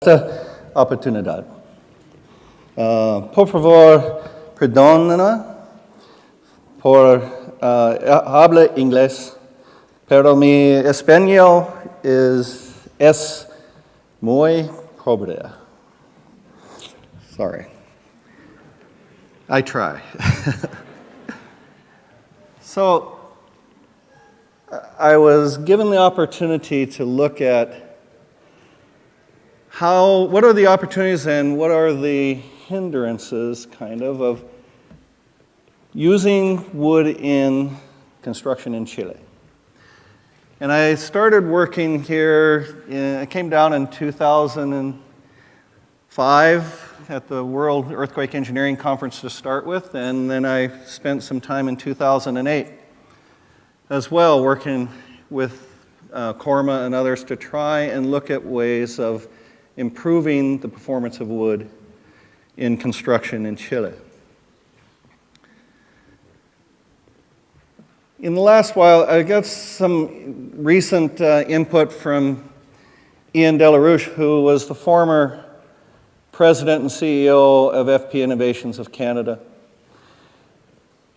oportunidad. Por favor, perdónenme por hablar inglés, pero mi español es muy pobre. Sorry. I try. So, I was given the opportunity to look at what are the opportunities and what are the hindrances, of using wood in construction in Chile. And I started working here, I came down in 2005 at the World Earthquake Engineering Conference to start with, and then I spent some time in 2008 as well working with Corma and others to try and look at ways of improving the performance of wood in construction in Chile. In the last while, I got some recent input from Ian Delarouche, who was the former president and CEO of FP Innovations of Canada.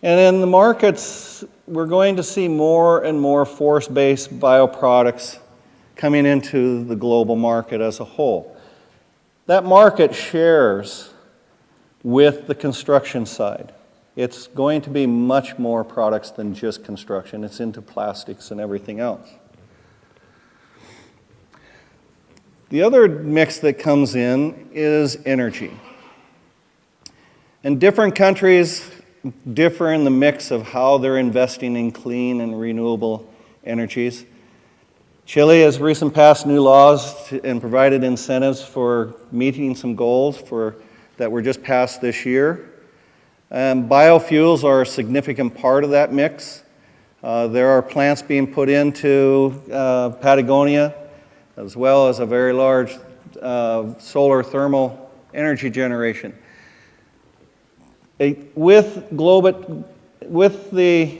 And in the markets, we're going to see more and more forest-based bioproducts coming into the global market as a whole. That market shares with the construction side. It's going to be much more products than just construction. It's into plastics and everything else. The other mix that comes in is energy. And different countries differ in the mix of how they're investing in clean and renewable energies. Chile has recently passed new laws and provided incentives for meeting some goals that were just passed this year. Biofuels are a significant part of that mix. There are plants being put into Patagonia, as well as a very large solar thermal energy generation. With the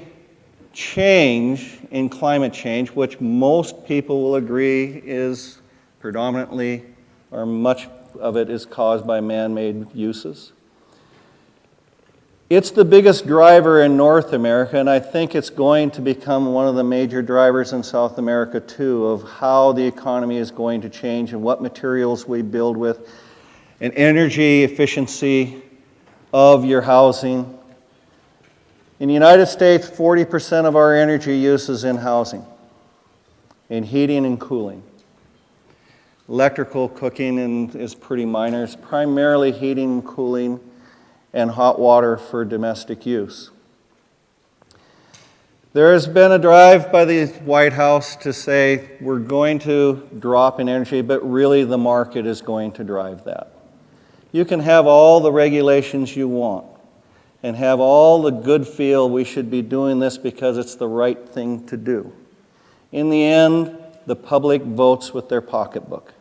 change in climate change, which most people will agree is predominantly, or much of it is caused by man-made uses. It's the biggest driver in North America, and I think it's going to become one of the major drivers in South America too, of how the economy is going to change and what materials we build with, and energy efficiency of your housing. In the United States, 40% of our energy use is in housing, in heating and cooling. Electrical cooking is pretty minor. It's primarily heating and cooling and hot water for domestic use. There has been a drive by the White House to say we're going to drop in energy, but really the market is going to drive that. You can have all the regulations you want and have all the good feel we should be doing this because it's the right thing to do. In the end, the public votes with their pocketbook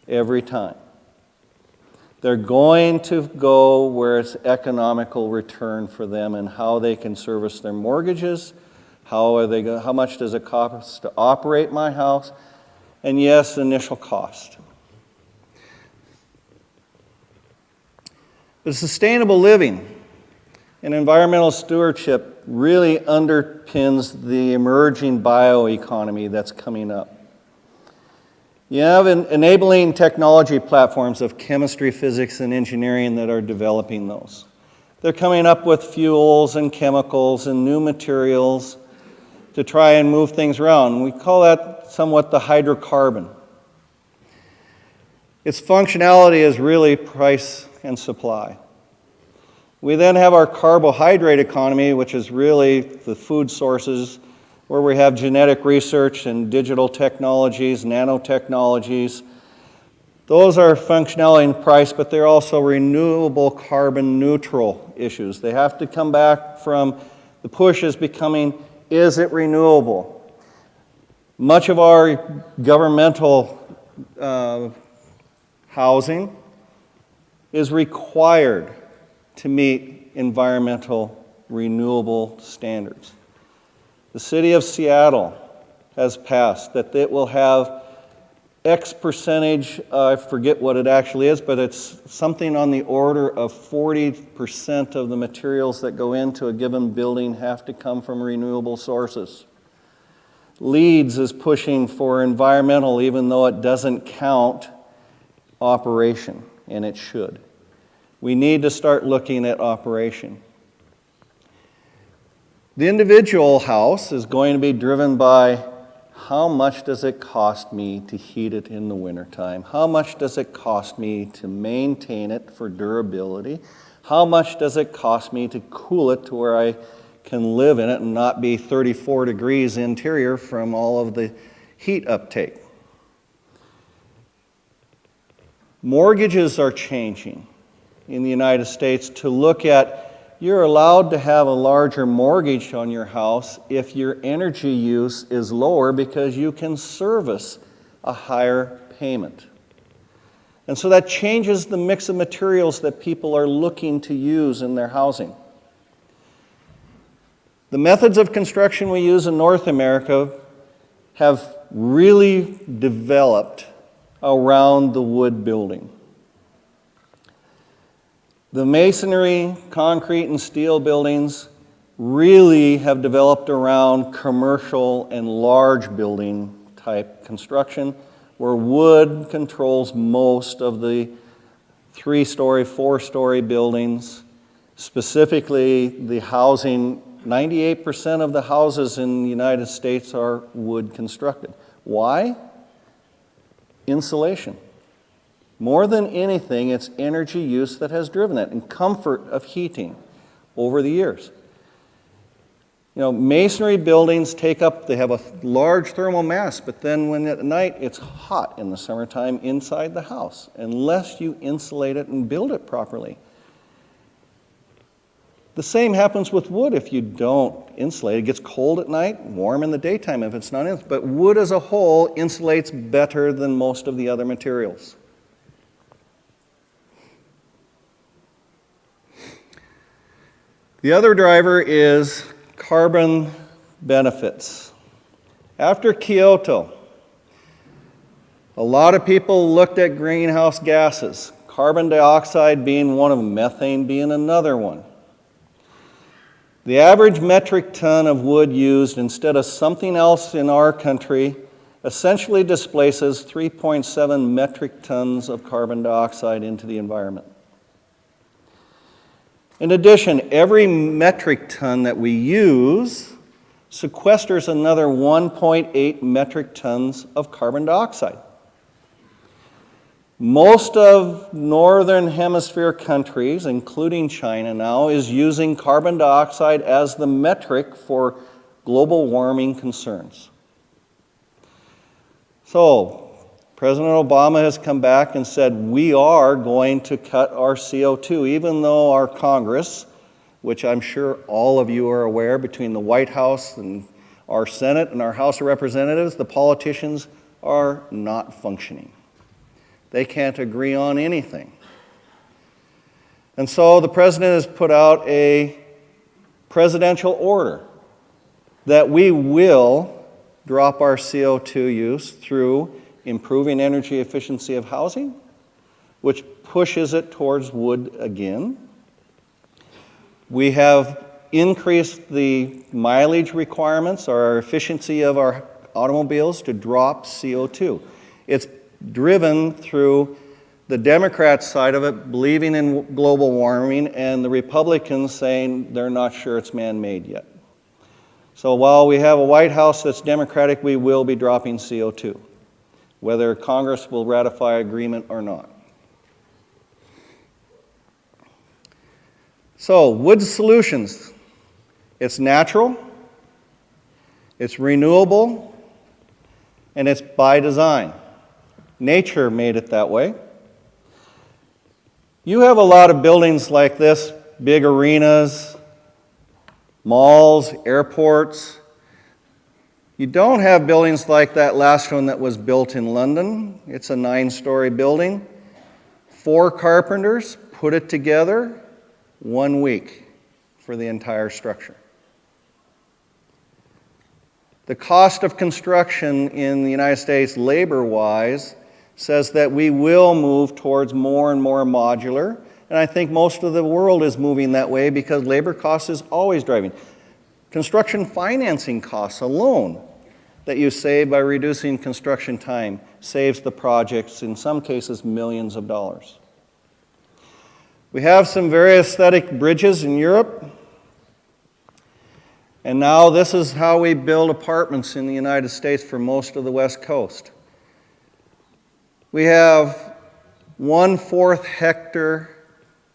every time. They're going to go where it's economical return for them and how they can service their mortgages, how much does it cost to operate my house, and yes, initial cost. But sustainable living and environmental stewardship really underpins the emerging bioeconomy that's coming up. You have enabling technology platforms of chemistry, physics, and engineering that are developing those. They're coming up with fuels and chemicals and new materials to try and move things around. We call that somewhat the hydrocarbon. Its functionality is really price and supply. We then have our carbohydrate economy, which is really the food sources, where we have genetic research and digital technologies, nanotechnologies. Those are functionality and price, but they're also renewable carbon neutral issues. They have to come back from the push is becoming, is it renewable? Much of our governmental housing is required to meet environmental renewable standards. The city of Seattle has passed that it will have X percentage, I forget what it actually is, but it's something on the order of 40% of the materials that go into a given building have to come from renewable sources. LEEDs is pushing for environmental, even though it doesn't count operation, and it should. We need to start looking at operation. The individual house is going to be driven by how much does it cost me to heat it in the wintertime? How much does it cost me to maintain it for durability? How much does it cost me to cool it to where I can live in it and not be 34 degrees interior from all of the heat uptake? Mortgages are changing in the United States to look at you're allowed to have a larger mortgage on your house if your energy use is lower because you can service a higher payment. And so that changes the mix of materials that people are looking to use in their housing. The methods of construction we use in North America have really developed around the wood building. The masonry, concrete, and steel buildings really have developed around commercial and large building type construction, where wood controls most of the 3-story, 4-story buildings. Specifically, the housing, 98% of the houses in the United States are wood constructed. Why? Insulation. More than anything, it's energy use that has driven it, and comfort of heating over the years. You know, masonry buildings they have a large thermal mass, but then when at night it's hot in the summertime inside the house, unless you insulate it and build it properly. The same happens with wood if you don't insulate. It gets cold at night, warm in the daytime if it's not insulated. But wood as a whole insulates better than most of the other materials. The other driver is carbon benefits. After Kyoto, a lot of people looked at greenhouse gases, carbon dioxide being one of them, methane being another one. The average metric ton of wood used instead of something else in our country essentially displaces 3.7 metric tons of carbon dioxide into the environment. In addition, every metric ton that we use sequesters another 1.8 metric tons of carbon dioxide. Most of northern hemisphere countries, including China now, is using carbon dioxide as the metric for global warming concerns. So, President Obama has come back and said we are going to cut our CO2, even though our Congress, which I'm sure all of you are aware, between the White House and our Senate and our House of Representatives, the politicians are not functioning. They can't agree on anything. And so the president has put out a presidential order that we will drop our CO2 use through improving energy efficiency of housing, which pushes it towards wood again. We have increased the mileage requirements or our efficiency of our automobiles to drop CO2. It's driven through the Democrat side of it believing in global warming and the Republicans saying they're not sure it's man-made yet. So while we have a White House that's Democratic, we will be dropping CO2, whether Congress will ratify agreement or not. So, wood solutions. It's natural, it's renewable, and it's by design. Nature made it that way. You have a lot of buildings like this, big arenas, malls, airports. You don't have buildings like that last one that was built in London. It's a 9-story building. 4 carpenters put it together, 1 week for the entire structure. The cost of construction in the United States, labor-wise, says that we will move towards more and more modular, and I think most of the world is moving that way because labor cost is always driving. Construction financing costs alone that you save by reducing construction time saves the projects, in some cases, millions of dollars. We have some very aesthetic bridges in Europe. And now this is how we build apartments in the United States for most of the West Coast. We have 1/4 hectare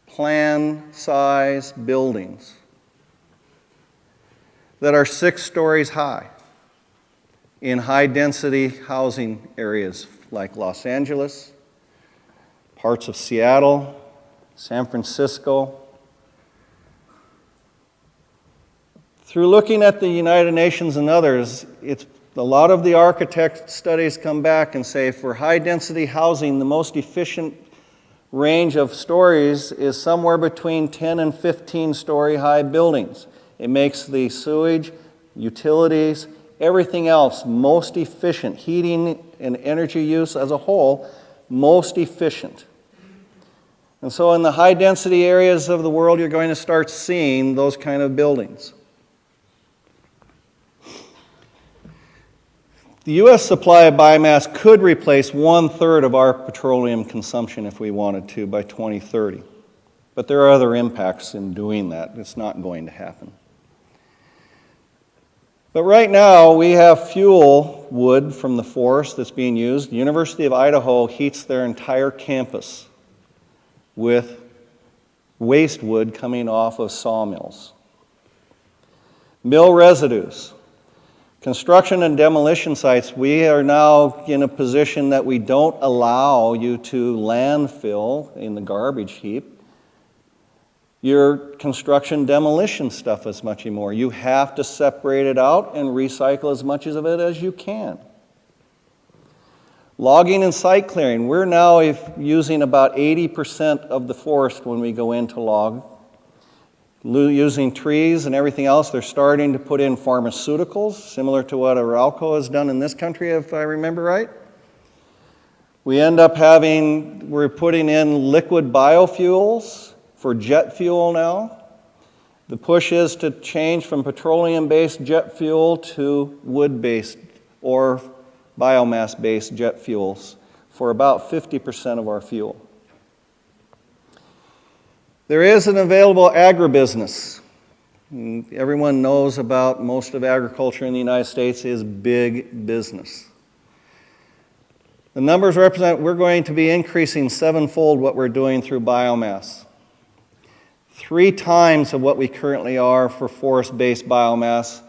plan size buildings that are 6 stories high in high density housing areas like Los Angeles, parts of Seattle, San Francisco. Through looking at the United Nations and others, a lot of the architect studies come back and say for high-density housing, the most efficient range of stories is somewhere between 10 and 15-story high buildings. It makes the sewage, utilities, everything else most efficient, heating and energy use as a whole, most efficient. And so in the high-density areas of the world, you're going to start seeing those kind of buildings. The U.S. supply of biomass could replace 1/3 of our petroleum consumption if we wanted to by 2030. But there are other impacts in doing that. It's not going to happen. But right now, we have fuel wood from the forest that's being used. The University of Idaho heats their entire campus with waste wood coming off of sawmills. Mill residues. Construction and demolition sites, we are now in a position that we don't allow you to landfill in the garbage heap your construction demolition stuff as much anymore. You have to separate it out and recycle as much of it as you can. Logging and site clearing, we're now using about 80% of the forest when we go in to log. Using trees and everything else, they're starting to put in pharmaceuticals, similar to what Arauco has done in this country, if I remember right. We end up we're putting in liquid biofuels for jet fuel now. The push is to change from petroleum-based jet fuel to wood-based or biomass-based jet fuels for about 50% of our fuel. There is an available agribusiness. Everyone knows about most of agriculture in the United States is big business. The numbers represent we're going to be increasing 7-fold what we're doing through biomass. 3 times of what we currently are for forest-based biomass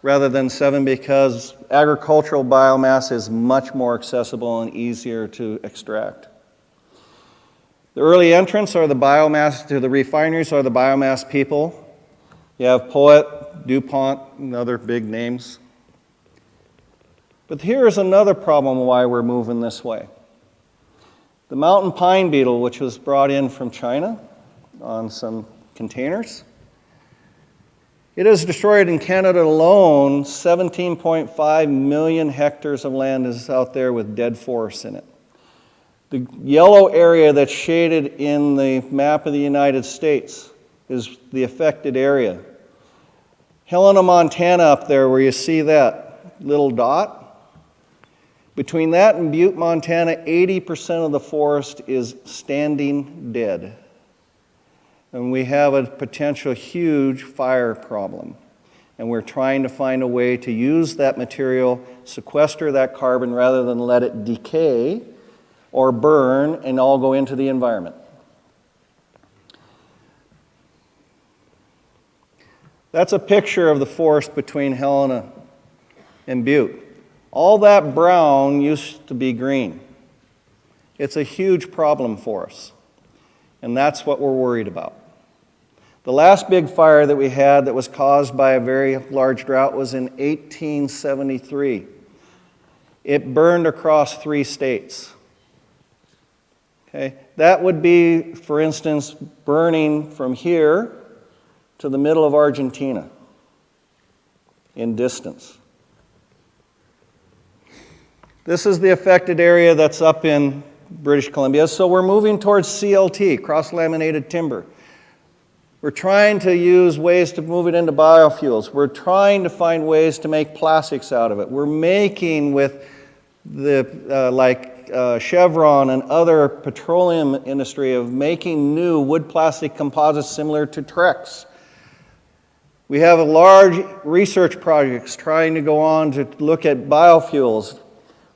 rather than 7 because agricultural biomass is much more accessible and easier to extract. The early entrants are the biomass to the refineries are the biomass people. You have Poet, DuPont, and other big names. But here's another problem why we're moving this way. The mountain pine beetle, which was brought in from China on some containers, it has destroyed in Canada alone 17.5 million hectares of land is out there with dead forests in it. The yellow area that's shaded in the map of the United States is the affected area. Helena, Montana up there where you see that little dot, between that and Butte, Montana, 80% of the forest is standing dead. And we have a potential huge fire problem. And we're trying to find a way to use that material, sequester that carbon rather than let it decay or burn and all go into the environment. That's a picture of the forest between Helena and Butte. All that brown used to be green. It's a huge problem for us, and that's what we're worried about. The last big fire that we had that was caused by a very large drought was in 1873. It burned across 3 states. Okay? That would be, for instance, burning from here to the middle of Argentina. in distance. This is the affected area that's up in British Columbia. So we're moving towards CLT, cross-laminated timber. We're trying to use ways to move it into biofuels. We're trying to find ways to make plastics out of it. We're making with the Chevron and other petroleum industry of making new wood plastic composites similar to Trex. We have a large research projects trying to go on to look at biofuels.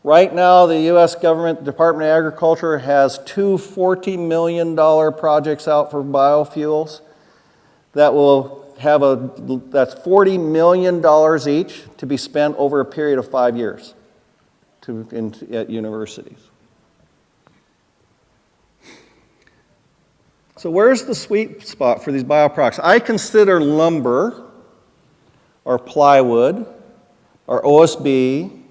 Right now, the U.S. government, Department of Agriculture, has two $40 million projects out for biofuels that will have that's $40 million each to be spent over a period of 5 years at universities. So where's the sweet spot for these bioproducts? I consider lumber, or plywood, or OSB,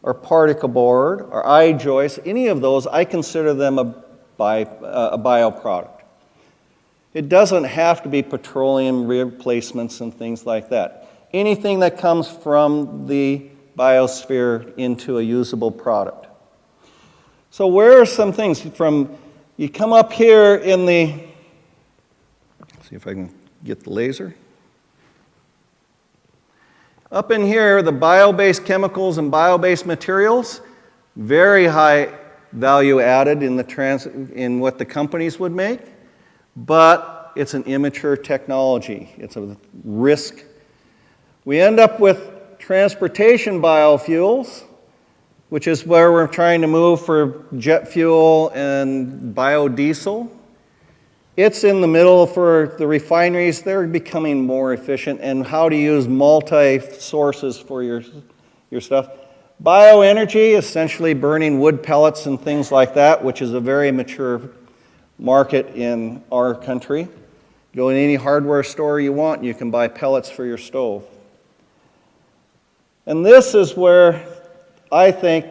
or particle board, or I-joist, any of those, I consider them a bioproduct. It doesn't have to be petroleum replacements and things like that. Anything that comes from the biosphere into a usable product. So where are some things from, you come up here in the, see if I can get the laser. Up in here, the bio-based chemicals and bio-based materials, very high value added in what the companies would make, but it's an immature technology. It's a risk. We end up with transportation biofuels, which is where we're trying to move for jet fuel and biodiesel. It's in the middle for the refineries. They're becoming more efficient, and how to use multi-sources for your stuff. Bioenergy, essentially burning wood pellets and things like that, which is a very mature market in our country. Go in any hardware store you want, you can buy pellets for your stove. And this is where I think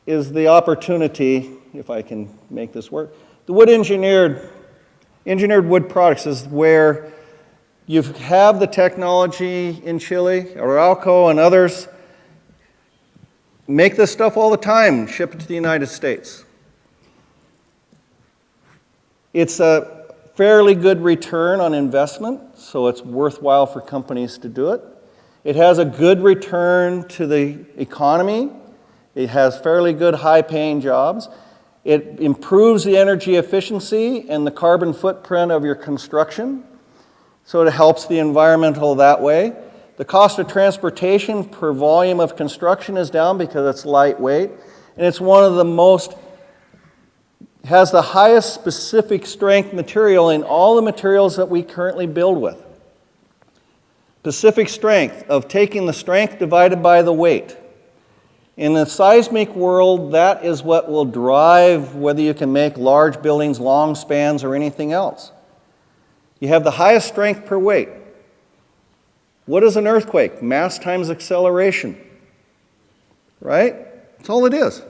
is the opportunity, if I can make this work. The engineered wood products is where you have the technology in Chile, Arauco and others make this stuff all the time, ship it to the United States. It's a fairly good return on investment, so it's worthwhile for companies to do it. It has a good return to the economy. It has fairly good high-paying jobs. It improves the energy efficiency and the carbon footprint of your construction, so it helps the environmental that way. The cost of transportation per volume of construction is down because it's lightweight, and it's one of the most, has the highest specific strength material in all the materials that we currently build with. Specific strength of taking the strength divided by the weight. In the seismic world, that is what will drive whether you can make large buildings, long spans, or anything else. You have the highest strength per weight. What is an earthquake? Mass times acceleration. Right? That's all it is.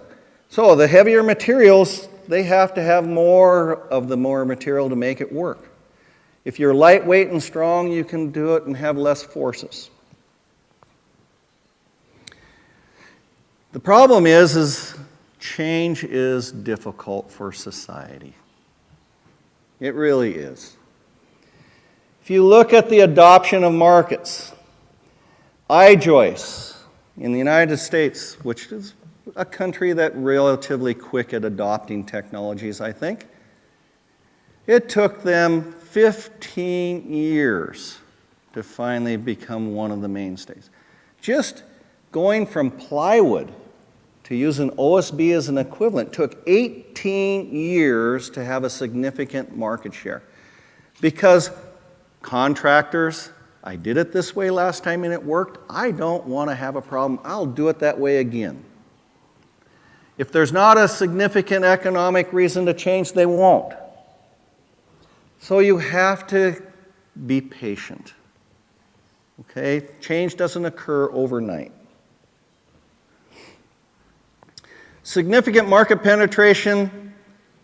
So the heavier materials, they have to have more of the more material to make it work. If you're lightweight and strong, you can do it and have less forces. The problem is change is difficult for society. It really is. If you look at the adoption of markets, I-joists in the United States, which is a country that's relatively quick at adopting technologies, I think, it took them 15 years to finally become one of the mainstays. Just going from plywood to using OSB as an equivalent took 18 years to have a significant market share. Because contractors, I did it this way last time and it worked, I don't want to have a problem, I'll do it that way again. If there's not a significant economic reason to change, they won't. So you have to be patient. Okay? Change doesn't occur overnight. Significant market penetration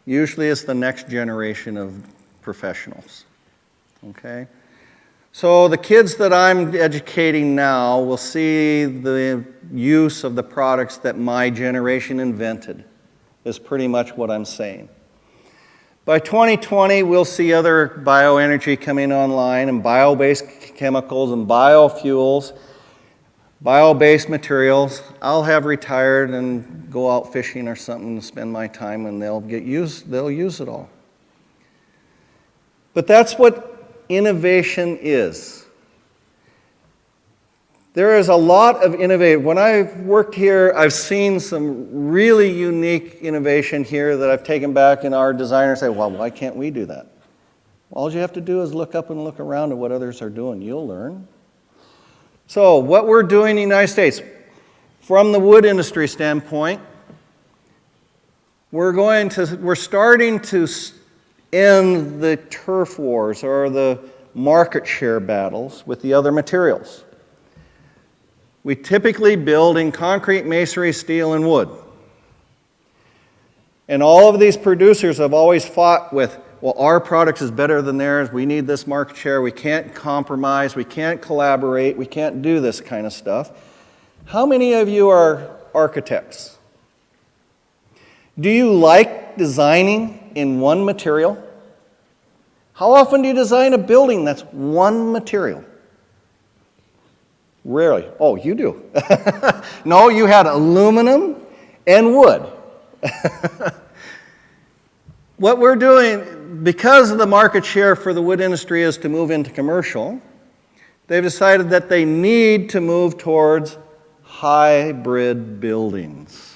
usually is the next generation of professionals. Okay? So the kids that I'm educating now will see the use of the products that my generation invented, is pretty much what I'm saying. By 2020, we'll see other bioenergy coming online and bio-based chemicals and biofuels, bio-based materials. I'll have retired and go out fishing or something and spend my time, and they'll use it all. But that's what innovation is. There is a lot of innovation. When I've worked here, I've seen some really unique innovation here that I've taken back, and our designers say, well, why can't we do that? All you have to do is look up and look around at what others are doing. You'll learn. So what we're doing in the United States, from the wood industry standpoint, we're starting to end the turf wars or the market share battles with the other materials. We typically build in concrete, masonry, steel, and wood. And all of these producers have always fought with, well, our product is better than theirs, we need this market share, we can't compromise, we can't collaborate, we can't do this kind of stuff. How many of you are architects? Do you like designing in one material? How often do you design a building that's one material? Rarely. Oh, you do. No, you had aluminum and wood. What we're doing, because of the market share for the wood industry is to move into commercial, they've decided that they need to move towards hybrid buildings.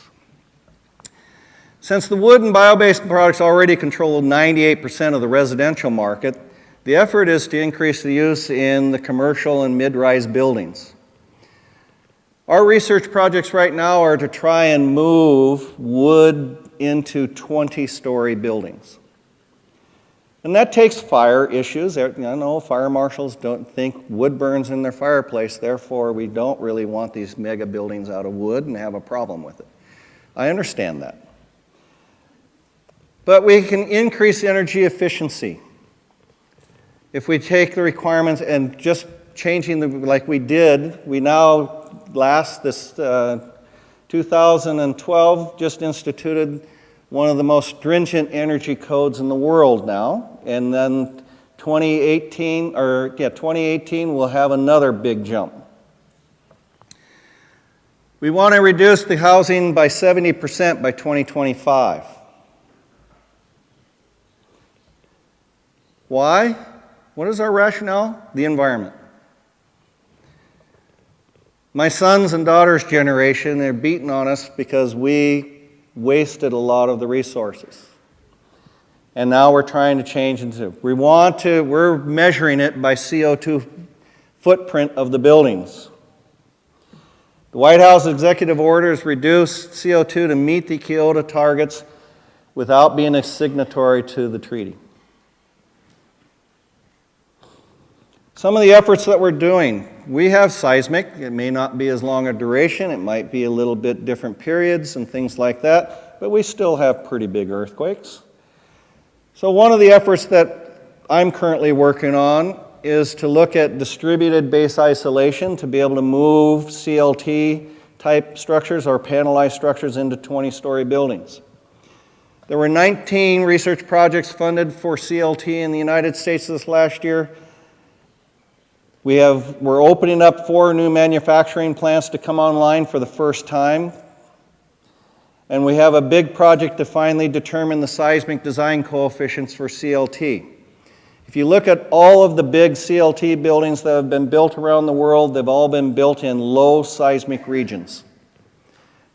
Since the wood and bio-based products already control 98% of the residential market, the effort is to increase the use in the commercial and mid-rise buildings. Our research projects right now are to try and move wood into 20-story buildings. And that takes fire issues. I know fire marshals don't think wood burns in their fireplace, therefore we don't really want these mega buildings out of wood and have a problem with it. I understand that. But we can increase energy efficiency. If we take the requirements and just changing them like we did, we now this 2012 just instituted one of the most stringent energy codes in the world now, and then 2018 we'll have another big jump. We want to reduce the housing by 70% by 2025. Why? What is our rationale? The environment. My sons and daughters' generation, they're beating on us because we wasted a lot of the resources. And now we're trying to change into, we're measuring it by CO2 footprint of the buildings. The White House executive orders reduce CO2 to meet the Kyoto targets without being a signatory to the treaty. Some of the efforts that we're doing, we have seismic. It may not be as long a duration. It might be a little bit different periods and things like that, but we still have pretty big earthquakes. So one of the efforts that I'm currently working on is to look at distributed base isolation to be able to move CLT type structures or panelized structures into 20-story buildings. There were 19 research projects funded for CLT in the United States this last year. We're opening up 4 new manufacturing plants to come online for the first time. And we have a big project to finally determine the seismic design coefficients for CLT. If you look at all of the big CLT buildings that have been built around the world, they've all been built in low seismic regions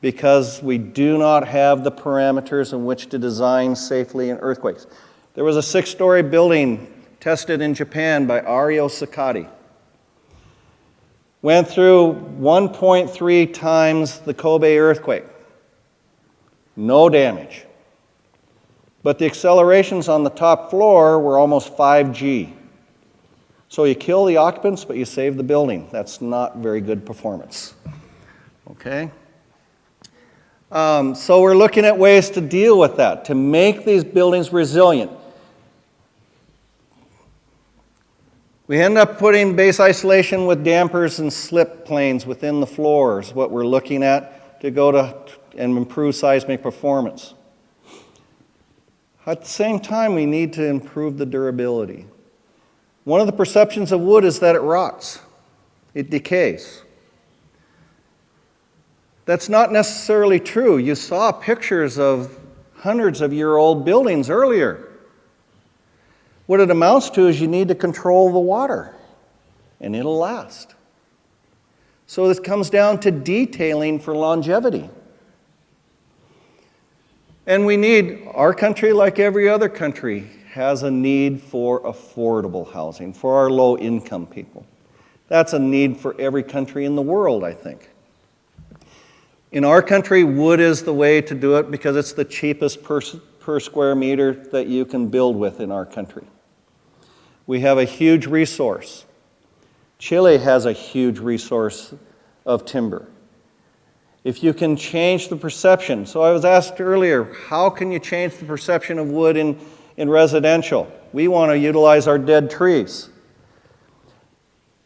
because we do not have the parameters in which to design safely in earthquakes. There was a 6-story building tested in Japan by Ario Sakati. Went through 1.3 times the Kobe earthquake. No damage. But the accelerations on the top floor were almost 5G. So you kill the occupants, but you save the building. That's not very good performance. Okay? So we're looking at ways to deal with that, to make these buildings resilient. We end up putting base isolation with dampers and slip planes within the floors, what we're looking at to go to and improve seismic performance. At the same time, we need to improve the durability. One of the perceptions of wood is that it rots, it decays. That's not necessarily true. You saw pictures of hundreds of year-old buildings earlier. What it amounts to is you need to control the water, and it'll last. So this comes down to detailing for longevity. And we need, our country, like every other country, has a need for affordable housing for our low-income people. That's a need for every country in the world, I think. In our country, wood is the way to do it because it's the cheapest per square meter that you can build with in our country. We have a huge resource. Chile has a huge resource of timber. If you can change the perception, so I was asked earlier, how can you change the perception of wood in residential? We want to utilize our dead trees.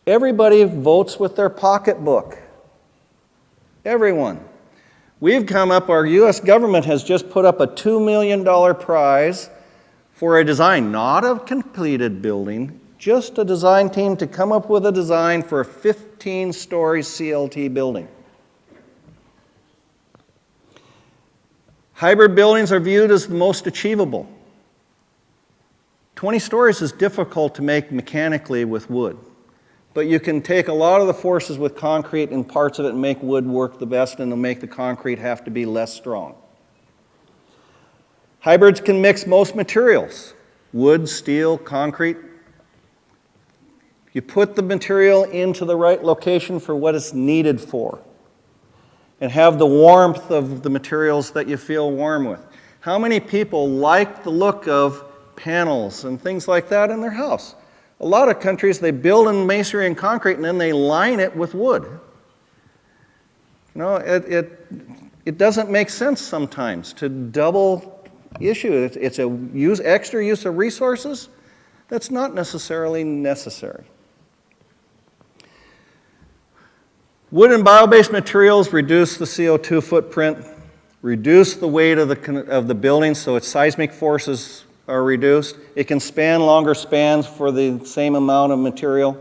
Everybody votes with their pocketbook. Everyone. We've come up, our U.S. government has just put up a $2 million prize for a design, not a completed building, just a design team to come up with a design for a 15-story CLT building. Hybrid buildings are viewed as the most achievable. 20 stories is difficult to make mechanically with wood, but you can take a lot of the forces with concrete and parts of it and make wood work the best, and it'll make the concrete have to be less strong. Hybrids can mix most materials, wood, steel, concrete. You put the material into the right location for what it's needed for and have the warmth of the materials that you feel warm with. How many people like the look of panels and things like that in their house? A lot of countries, they build in masonry and concrete and then they line it with wood. You know, it doesn't make sense sometimes to double issue. It's a extra use of resources that's not necessarily necessary. Wood and bio-based materials reduce the CO2 footprint, reduce the weight of the building so its seismic forces are reduced. It can span longer spans for the same amount of material,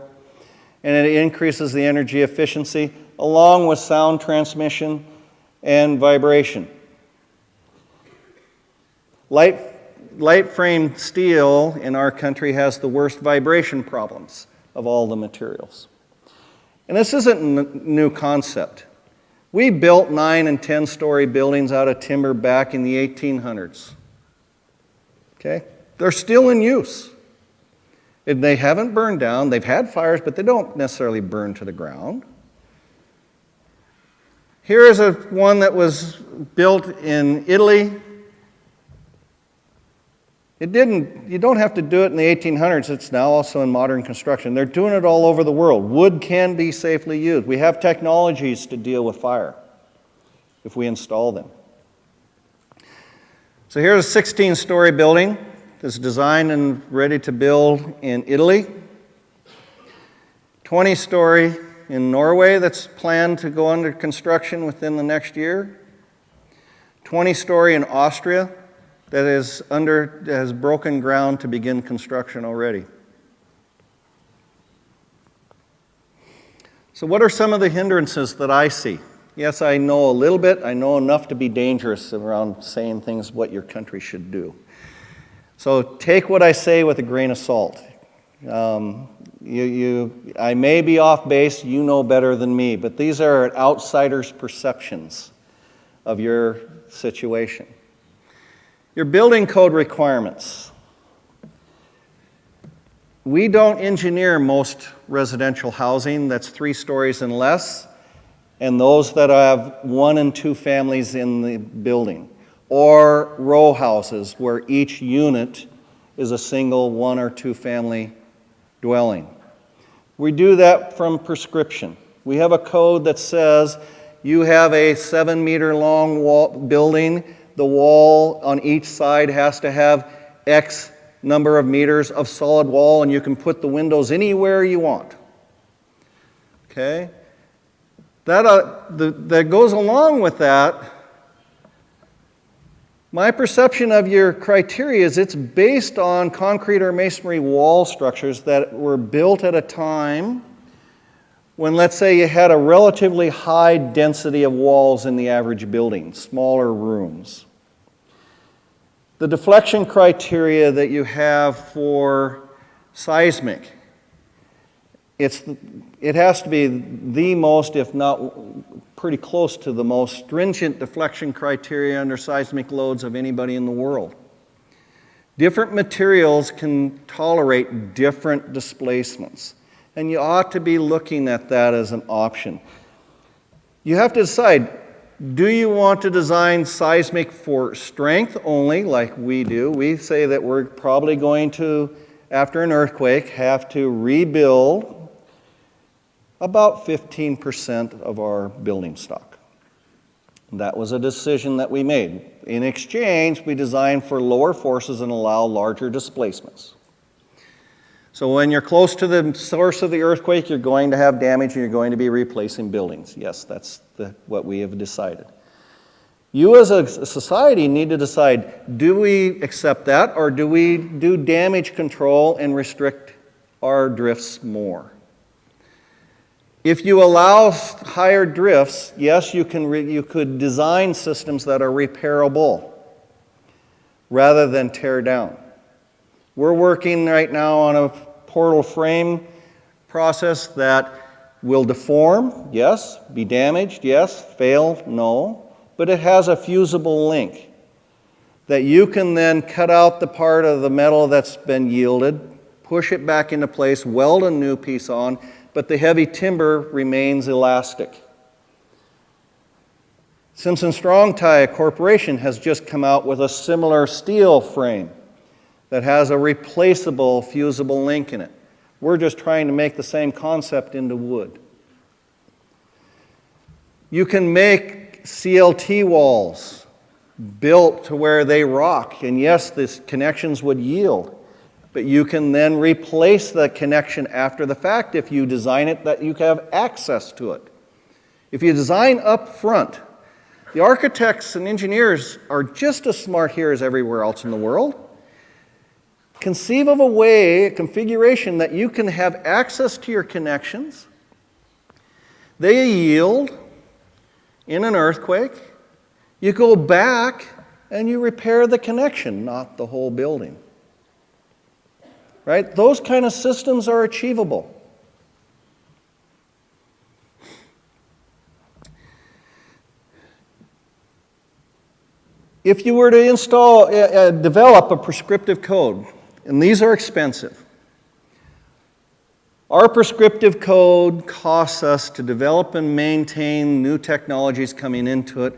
and it increases the energy efficiency along with sound transmission and vibration. Light frame steel in our country has the worst vibration problems of all the materials. And this isn't a new concept. We built 9 and 10-story buildings out of timber back in the 1800s. Okay? They're still in use. And they haven't burned down. They've had fires, but they don't necessarily burn to the ground. Here is one that was built in Italy. You don't have to do it in the 1800s. It's now also in modern construction. They're doing it all over the world. Wood can be safely used. We have technologies to deal with fire if we install them. So here's a 16-story building that's designed and ready to build in Italy. 20-story in Norway that's planned to go under construction within the next year. 20-story in Austria that has broken ground to begin construction already. So what are some of the hindrances that I see? Yes, I know a little bit. I know enough to be dangerous around saying things what your country should do. So take what I say with a grain of salt. I may be off base, you know better than me, but these are outsiders' perceptions of your situation. Your building code requirements. We don't engineer most residential housing that's 3 stories and less, and those that have 1 and 2 families in the building, or row houses where each unit is a single 1 or 2 family dwelling. We do that from prescription. We have a code that says you have a 7-meter long building. The wall on each side has to have X number of meters of solid wall, and you can put the windows anywhere you want. Okay? That goes along with that. My perception of your criteria is it's based on concrete or masonry wall structures that were built at a time when, let's say, you had a relatively high density of walls in the average building, smaller rooms. The deflection criteria that you have for seismic, it has to be the most, if not pretty close to the most stringent deflection criteria under seismic loads of anybody in the world. Different materials can tolerate different displacements, and you ought to be looking at that as an option. You have to decide, do you want to design seismic for strength only, like we do? We say that we're probably going to, after an earthquake, have to rebuild about 15% of our building stock. That was a decision that we made. In exchange, we designed for lower forces and allow larger displacements. So when you're close to the source of the earthquake, you're going to have damage and you're going to be replacing buildings. Yes, that's what we have decided. You as a society need to decide, do we accept that, or do we do damage control and restrict our drifts more? If you allow higher drifts, yes, you could design systems that are repairable rather than tear down. We're working right now on a portal frame process that will deform, yes, be damaged, yes, fail, no, but it has a fusible link that you can then cut out the part of the metal that's been yielded, push it back into place, weld a new piece on, but the heavy timber remains elastic. Simpson Strong-Tie Corporation has just come out with a similar steel frame that has a replaceable fusible link in it. We're just trying to make the same concept into wood. You can make CLT walls built to where they rock, and yes, these connections would yield. But you can then replace the connection after the fact if you design it that you have access to it. If you design up front, the architects and engineers are just as smart here as everywhere else in the world. Conceive of a way, a configuration that you can have access to your connections. They yield in an earthquake. You go back and you repair the connection, not the whole building. Right? Those kind of systems are achievable. If you were to develop a prescriptive code, and these are expensive, our prescriptive code costs us to develop and maintain new technologies coming into it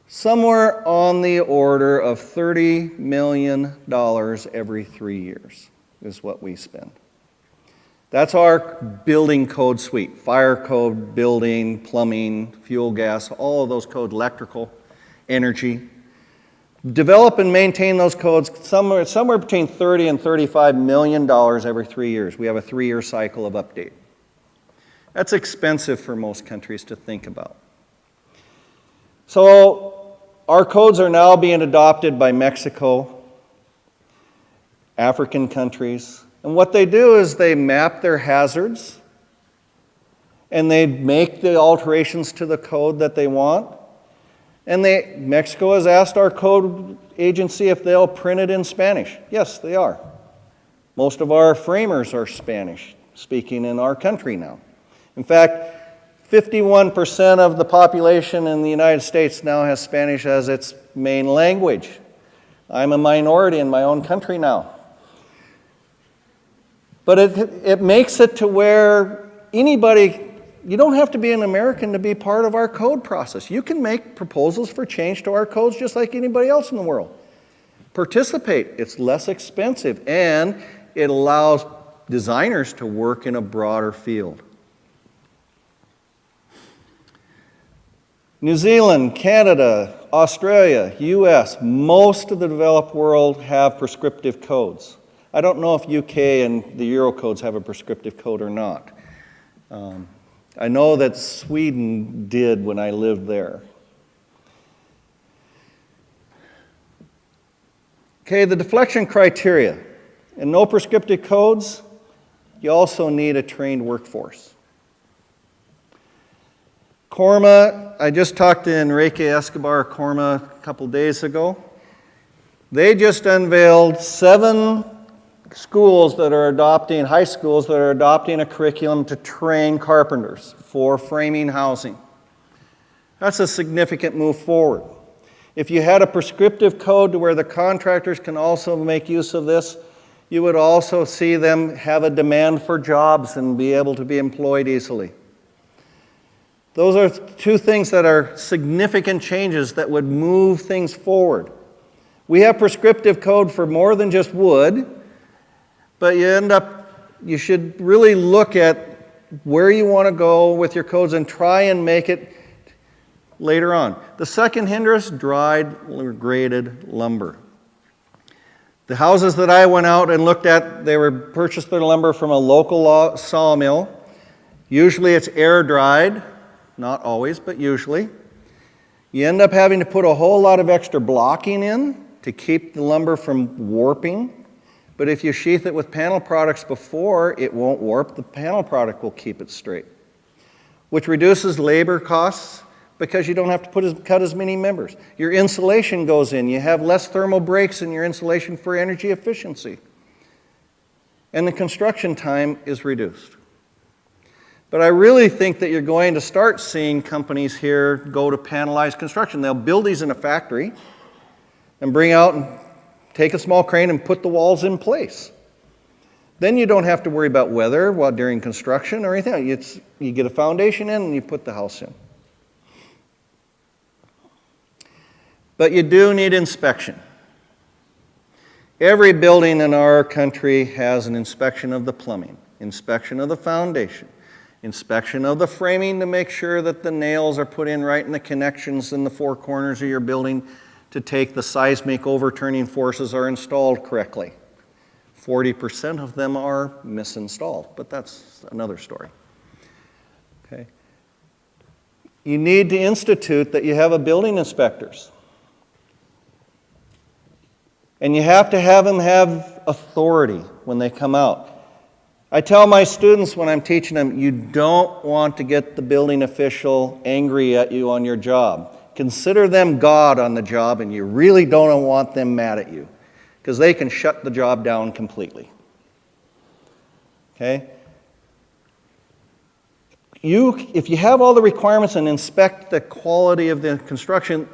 somewhere on the order of $30 million every 3 years. Is what we spend. That's our building code suite. Fire code, building, plumbing, fuel, gas, all of those codes, electrical, energy. Develop and maintain those codes somewhere between $30 and $35 million every 3 years. We have a 3-year cycle of update. That's expensive for most countries to think about. So our codes are now being adopted by Mexico, African countries, and what they do is they map their hazards and they make the alterations to the code that they want. And Mexico has asked our code agency if they'll print it in Spanish. Yes, they are. Most of our framers are Spanish speaking in our country now. In fact, 51% of the population in the United States now has Spanish as its main language. I'm a minority in my own country now. But it makes it to where anybody, you don't have to be an American to be part of our code process. You can make proposals for change to our codes just like anybody else in the world. Participate. It's less expensive, and it allows designers to work in a broader field. New Zealand, Canada, Australia, US, most of the developed world have prescriptive codes. I don't know if UK and the Eurocodes have a prescriptive code or not. I know that Sweden did when I lived there. Okay, the deflection criteria. And no prescriptive codes, you also need a trained workforce. Corma, I just talked to Enrique Escobar Corma a couple days ago. They just unveiled 7 schools that are adopting, high schools that are adopting a curriculum to train carpenters for framing housing. That's a significant move forward. If you had a prescriptive code to where the contractors can also make use of this, you would also see them have a demand for jobs and be able to be employed easily. Those are 2 things that are significant changes that would move things forward. We have prescriptive code for more than just wood, but you should really look at where you want to go with your codes and try and make it later on. The second hindrance, dried or graded lumber. The houses that I went out and looked at, they were purchased their lumber from a local sawmill. Usually it's air dried, not always, but usually. You end up having to put a whole lot of extra blocking in to keep the lumber from warping. But if you sheath it with panel products before, it won't warp. The panel product will keep it straight, which reduces labor costs because you don't have to cut as many members. Your insulation goes in. You have less thermal breaks in your insulation for energy efficiency. And the construction time is reduced. But I really think that you're going to start seeing companies here go to panelized construction. They'll build these in a factory and bring out and take a small crane and put the walls in place. Then you don't have to worry about weather while during construction or anything. You get a foundation in and you put the house in. But you do need inspection. Every building in our country has an inspection of the plumbing, inspection of the foundation, inspection of the framing to make sure that the nails are put in right and the connections in the 4 corners of your building to take the seismic overturning forces are installed correctly. 40% of them are misinstalled, but that's another story. Okay. You need to institute that you have a building inspectors. And you have to have them have authority when they come out. I tell my students when I'm teaching them, you don't want to get the building official angry at you on your job. Consider them God on the job, and you really don't want them mad at you because they can shut the job down completely. Okay? If you have all the requirements and inspect the quality of the construction,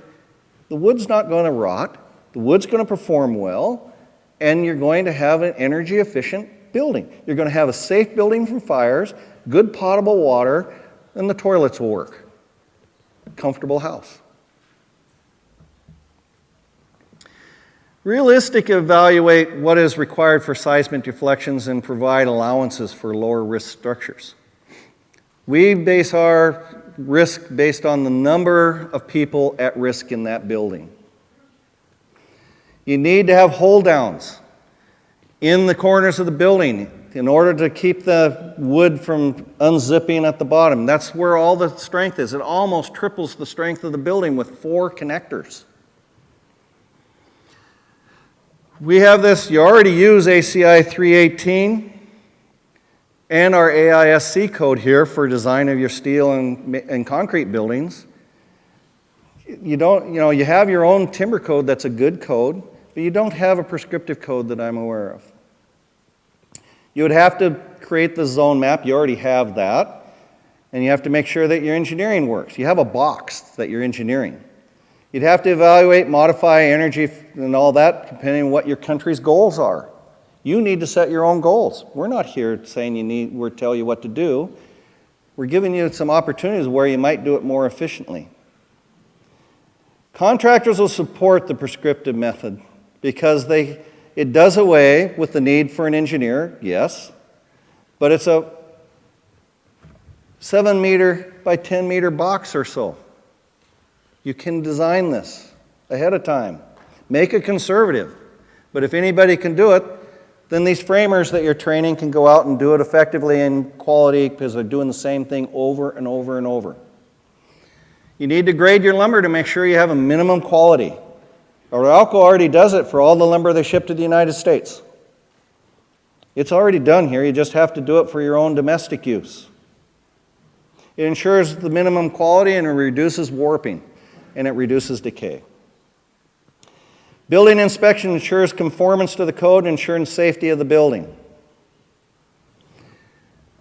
the wood's not going to rot. The wood's going to perform well, and you're going to have an energy efficient building. You're going to have a safe building from fires, good potable water, and the toilets will work. Comfortable house. Realistic evaluate what is required for seismic deflections and provide allowances for lower risk structures. We base our risk based on the number of people at risk in that building. You need to have hold downs in the corners of the building in order to keep the wood from unzipping at the bottom. That's where all the strength is. It almost triples the strength of the building with 4 connectors. We have this, you already use ACI 318 and our AISC code here for design of your steel and concrete buildings. You have your own timber code that's a good code, but you don't have a prescriptive code that I'm aware of. You would have to create the zone map. You already have that. And you have to make sure that your engineering works. You have a box that you're engineering. You'd have to evaluate, modify energy and all that depending on what your country's goals are. You need to set your own goals. We're not here saying we're telling you what to do. We're giving you some opportunities where you might do it more efficiently. Contractors will support the prescriptive method because it does away with the need for an engineer, yes, but it's a 7 meter by 10 meter box or so. You can design this ahead of time. Make it conservative. But if anybody can do it, then these framers that you're training can go out and do it effectively and quality because they're doing the same thing over and over and over. You need to grade your lumber to make sure you have a minimum quality. Arauco already does it for all the lumber they ship to the United States. It's already done here. You just have to do it for your own domestic use. It ensures the minimum quality and it reduces warping and it reduces decay. Building inspection ensures conformance to the code and ensuring safety of the building.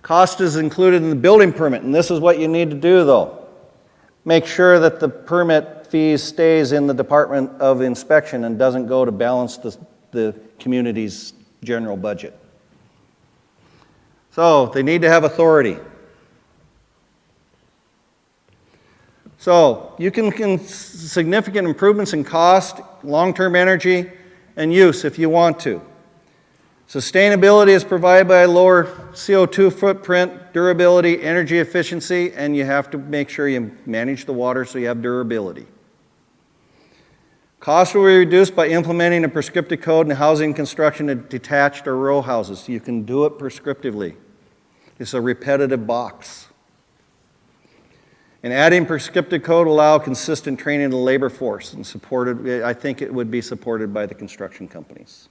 Cost is included in the building permit, and this is what you need to do though. Make sure that the permit fee stays in the Department of Inspection and doesn't go to balance the community's general budget. So they need to have authority. So you can significant improvements in cost, long-term energy, and use if you want to. Sustainability is provided by a lower CO2 footprint, durability, energy efficiency, and you have to make sure you manage the water so you have durability. Costs will be reduced by implementing a prescriptive code in housing construction of detached or row houses. You can do it prescriptively. It's a repetitive box. And adding prescriptive code will allow consistent training of the labor force and I think it would be supported by the construction companies.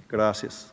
Gracias.